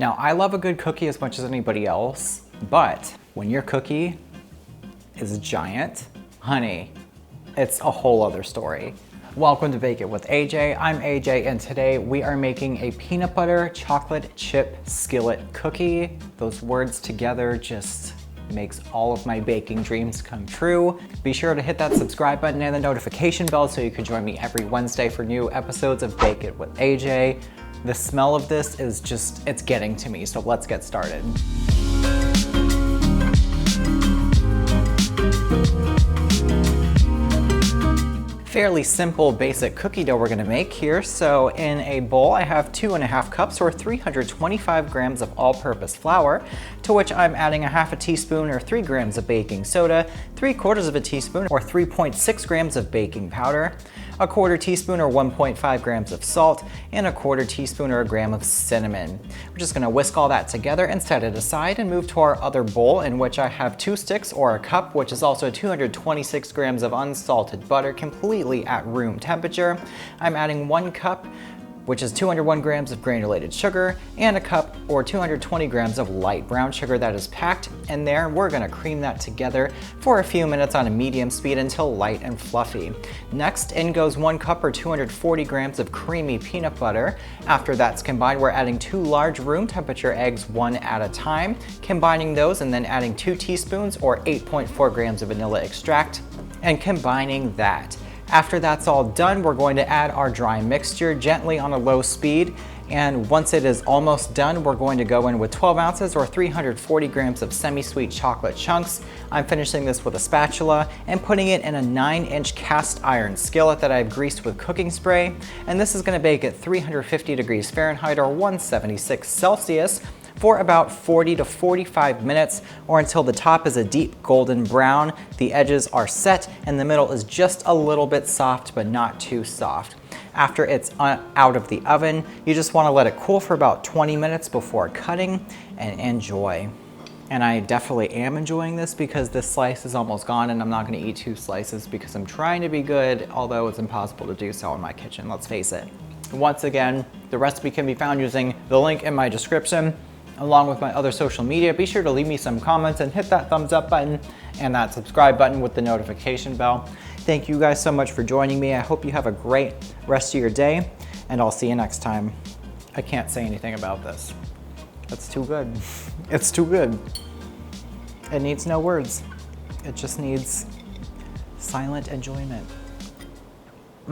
Now, I love a good cookie as much as anybody else, but when your cookie is giant, honey, it's a whole other story. Welcome to Bake It with AJ. I'm AJ, and today we are making a peanut butter chocolate chip skillet cookie. Those words together just makes all of my baking dreams come true. Be sure to hit that subscribe button and the notification bell so you can join me every Wednesday for new episodes of Bake It with AJ. The smell of this is just, it's getting to me, so let's get started. Fairly simple basic cookie dough we're gonna make here. So in a bowl, I have 2.5 cups or 325 grams of all-purpose flour, to which I'm adding 1/2 teaspoon or 3 grams of baking soda, 3/4 teaspoon or 3.6 grams of baking powder, 1/4 teaspoon or 1.5 grams of salt, and 1/4 teaspoon or a gram of cinnamon. We're just gonna whisk all that together and set it aside and move to our other bowl, in which I have 2 sticks or a cup, which is also 226 grams of unsalted butter, completely at room temperature. I'm adding 1 cup, which is 201 grams of granulated sugar, and a cup or 220 grams of light brown sugar that is packed in there. We're gonna cream that together for a few minutes on a medium speed until light and fluffy. Next, in goes 1 cup or 240 grams of creamy peanut butter. After that's combined, we're adding 2 large room temperature eggs, 1 at a time, combining those and then adding 2 teaspoons or 8.4 grams of vanilla extract and combining that. After that's all done, we're going to add our dry mixture gently on a low speed. And once it is almost done, we're going to go in with 12 ounces or 340 grams of semi-sweet chocolate chunks. I'm finishing this with a spatula and putting it in a 9-inch cast iron skillet that I've greased with cooking spray. And this is gonna bake at 350 degrees Fahrenheit or 176 Celsius for about 40 to 45 minutes, or until the top is a deep golden brown, the edges are set, and the middle is just a little bit soft, but not too soft. After it's out of the oven, you just wanna let it cool for about 20 minutes before cutting and enjoy. And I definitely am enjoying this because this slice is almost gone, and I'm not gonna eat 2 slices because I'm trying to be good, although it's impossible to do so in my kitchen, let's face it. Once again, the recipe can be found using the link in my description, along with my other social media. Be sure to leave me some comments and hit that thumbs up button and that subscribe button with the notification bell. Thank you guys so much for joining me. I hope you have a great rest of your day, and I'll see you next time. I can't say anything about this. It's too good. It's too good. It needs no words. It just needs silent enjoyment.